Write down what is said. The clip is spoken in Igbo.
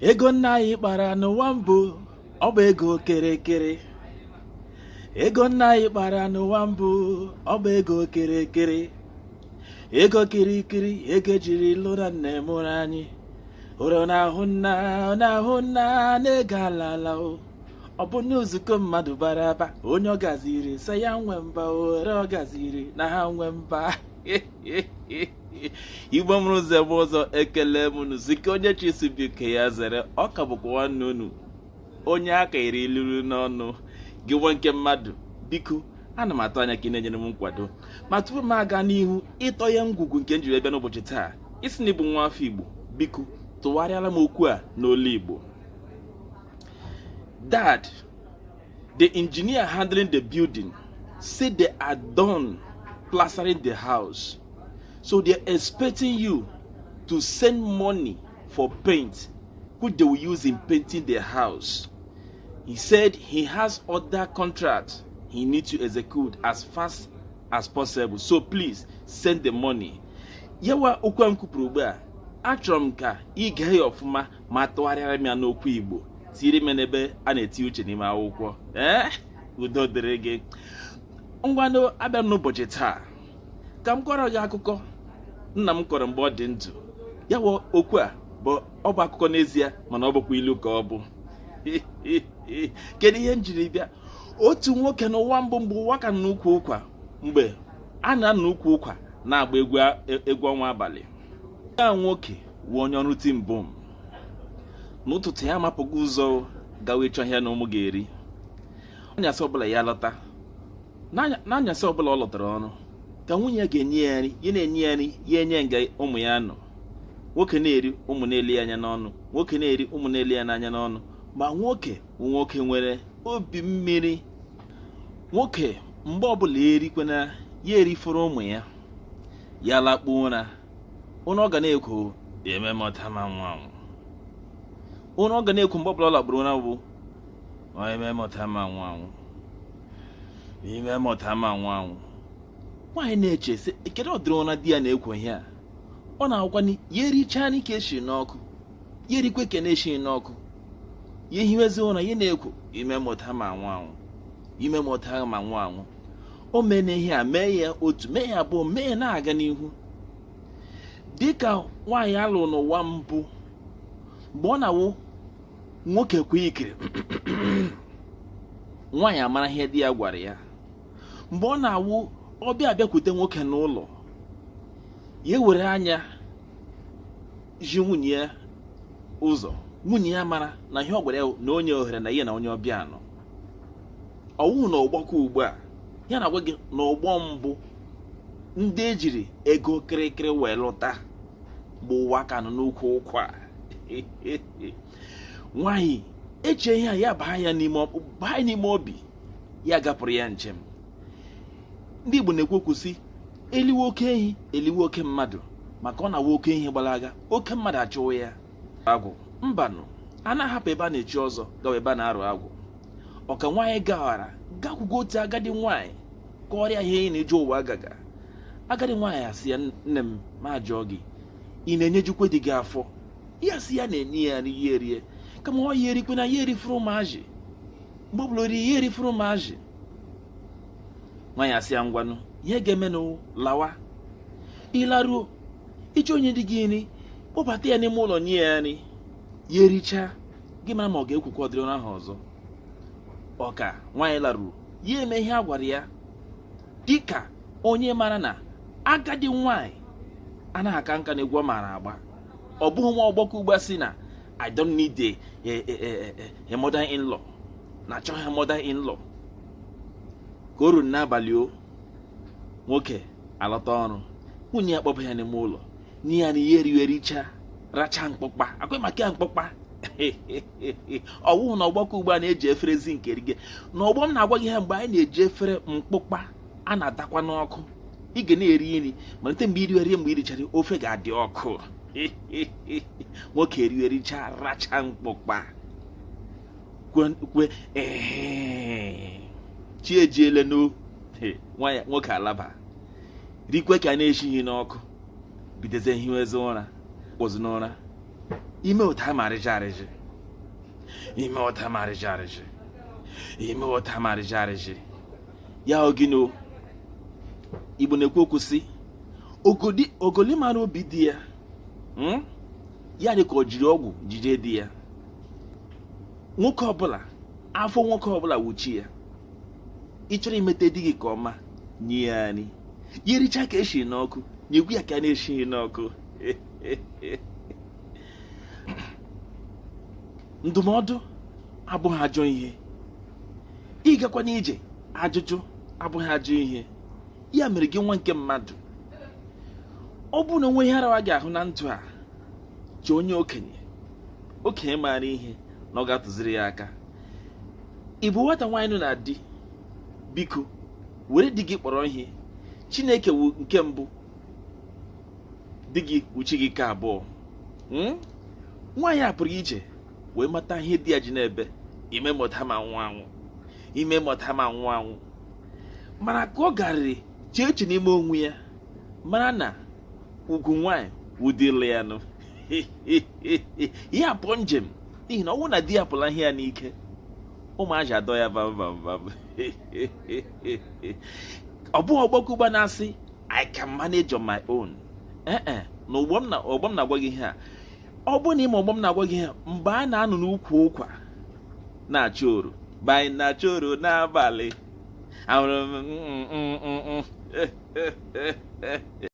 Ego nna anyị kpara n'ụwa mbụ, ọ bụ ego kere. Ego nna anyị kpara n'ụwa mbụ, ọ bụ ego kere. Ego kirikiri, ego jiri lụra nne mụrụ anyị. Ụrụ na-ahụ nna na-ego alala o. Ọ bụ n'ụzụkọ mmadụ bara aba, onye ọ gaziri sị ya nwe mba, ore ọ gaziri na ha nwe mba. Igbo mụrụ ụzọ ebe ọzọ, ekele m unu sike onye chisibuike ya zere. Ọ ka bụkwa nwanne unu onye aka iri iluru n'ọnụ gị nwe nke mmadụ. Biko ana m atụ anya ka ị na-enyere m nkwado, ma tupu m aga n'ihu ịtọ ya ngwugwu nke njiri ebe n'ụbọchị taa, isi na ịbụ nwa afọ Igbo, biko tụgharịala m okwu a n'olu Igbo. Dad, the engineer handling the building, said they are done plastering the house. So they're expecting you to send money for paint, which they will use in painting the house. He said he has other contracts he needs to execute as fast as possible. So please send the money. Yawa okwu m kwupụrụ ugbu a, achọrọ m ka ị gee ya ọfụma ma tụgharịara m ya n'okwu Igbo, tiri m n'ebe a na-eti uche n'ime akwụkwọ. Udo dịrị gị. Ngwanụ abịa n'ụbọchị taa ka m kọrọ gị akụkọ nna m kọrọ mgbe ọ dị ndụ. Ya wụ okwu a ọ bụ akụkọ n'ezie, mana ọ bụkwa ilu ka ọ bụ. Kedu ihe m jiri bịa? Otu nwoke n'ụwa mbụ mgbe ụwa ka n'ukwu ụkwa, mgbe a na-anọ ukwu ụkwa na-agba egwu ọnwa abalị. Ya nwoke wụ onye ọrụ tim bom. N'ụtụtụ ya amapụghị ụzọ gawa ịchọ ihe na ụmụ ga-eri. Anyasị ọbụla ya lọta. N'anyasị ọbụla ọ lọtara ọrụ, ka nwunye ga-enye ya nri, ya na-enye ya nri, ya enye nga ụmụ ya nọ. Nwoke na-eri, ụmụ na-eli ya anya n'ọnụ. Nwoke na-eri, ụmụ na-eli ya n'anya n'ọnụ. Ma nwoke nwere obi mmiri. Nwoke mgbe ọbụla erikwana, ya erifuru ụmụ ya, ya lakpuo ụra. Ụra ọ ga na-ekwu, eme mọta ma nwanwụ. Ụra ọ ga na-ekwu mgbe ọbụla ọ lakpuru ụra bụ, eme mọta ma nwanwụ, ime mọta ma nwanwụ. Nwaanyị na-eche sị, kedu ọdịrị ụra di ya na-ekwo ihe a? Ọ na-akwanye ya erichaa nri ka eshiri n'ọkụ, ya erikwe ka na-eshiri n'ọkụ, ya ehiwezi ụra, ya na-ekwo ime mọta ma nwanwụ, ime mọta ma nwanwụ. O mene ihe a, mee ya otu, mee ya abụọ, mee ya na-aga n'ihu. Dịka nwaanyị alụ n'ụwa mbụ, mgbe ọ na-awụ nwoke kwe ikiri, nwaanyị amara ihe di ya gwara ya. Mgbe ọ na-awụ ọbịa abịakwute nwoke n'ụlọ, ya were anya ji nwunye ya ụzọ. Nwunye ya mara na ihe ọ gwara ya na onye ohere na ihe na onye ọbịa nọ. Ọwụ na ọgbakọ ugbu a, ya na-agwa gị na ọgbọ mbụ ndị ejiri ego kịrịkịrị wee lụta bụ ụwa ka nọ n'ukwu ụkwa. Nwaanyị eche ihe a, ya baa ya n'ime obi, ya gapụrụ ya njem. Ndị Igbo na-ekwu okwu sị, eliwe oke ehi eliwe oke mmadụ, maka ọ na-awa oke ehi gbalaga, oke mmadụ achụwo ya. Agwụ mbanụ, a na-ahapụ ebe a na-echi ọzọ gawa ebe a na-arụ agwụ. Ọka nwaanyị gawara gakwugo otu agadi nwaanyị ka ọrịa ihe ị na-eje ụwa agaga. Agadi nwaanyị asị ya, nne m ma jụọ gị, ị na-enyejukwe di gị afọ? Ya sị ya na-enye ya nri ya erie, kama ọ ya erikwe na ya erifuru maji. Mgbe ọbụla ori ya erifuru maji. Nwaanyị asị ya, ngwanụ ihe ga-emenụ lawa. Ịlaruo ịchọ onye dị gị nri, kpọbata ya n'ime ụlọ nye ya nri, ya erichaa, gị mara ma ọ ga-ekwukwa ọdịrị ụra ahụ ọzọ. Ọka nwaanyị laruru, ya eme ihe a gwara ya, dịka onye mara na agadi nwaanyị anaghị aka nka na egwu ọ mara agba. Ọ bụghị nwa ọgbọkọ ugbu a sị na I don't need a mother-in-law, na achọghị mother-in-law. Ka o ruru n'abalị o, nwoke alọta ọrụ, nwunye ya kpọba ya n'ime ụlọ, nye ya na ihe ericha, racha mkpụkpa. Akwa maka ya mkpụkpa. Ọwụ na ọgbakọ ugbu a na-eji efere zinc erige. Na ọgbọ m na-agwa gị ha, mgbe anyị na-eji efere mkpụkpa a na-adakwa n'ọkụ, ị ga na-eri nri malite mgbe iri mgbe irichara ofe ga-adị ọkụ. Nwoke ericha, racha mkpụkpa, kwe chi ejiele no. Nwoke alaba rikwe ka na-eshi ihe n'ọkụ, bideze hiwezi ụra, kpọzi n'ụra. ime ụta marịja arịjị, ime ụta marịja arịjị, ime ụta marịja arịjị. Ya ogino Igbo na-ekwu okwu sị ogoli mara obi di ya, ya dị ka o jiri ọgwụ jide di ya. Nwoke ọbụla, afọ nwoke ọbụla wuchi ya. Ị chọrọ imete di gị ka ọma, nye ya nri. Ya ericha ka eshiri n'ọkụ, nyegwu ya ka a na-eshiri n'ọkụ. Ndụmọdụ abụghị ajọ ihe. Ịgakwa n'ije ajụjụ abụghị ajọ ihe. Ya mere gị nwa nke mmadụ, ọ bụrụ na onwe ihe arawa gị ahụ na ndụ a, ji onye okenye maara ihe na ọ ga-atụziri ya aka. Ị bụ nwata nwaanyị nọ na di, biko were di gị kpọrọ ihe. Chineke wu nke mbụ, di gị wuchi gị ka abụọ. Nwaanyị a pụrụ ije wee mata ihe di ya ji n'ebe, ime mụta ma nwụ anwụ, ime mụta ma nwụ anwụ. Mana ka ọ garịrị chee eche n'ime onwe ya, mara na ugwu nwaanyị wudịla ya nụ. Ya pụọ njem, n'ihi na ọ bụrụ na di ya pụla ihe ya n'ike, ụmụaji adọ ya bam. Ọ bụghị ọgbakọgba na-asị I can manage on my own. Na ọgbọ m na-agwa gị ihe a. Ọ bụrụ na ime ọgbọ m na-agwa gị ihe a, mgbe a na-anọ n'ukwu ụkwa na-achọ oro, banyị na-achọ oro n'abalị, ahụrụ m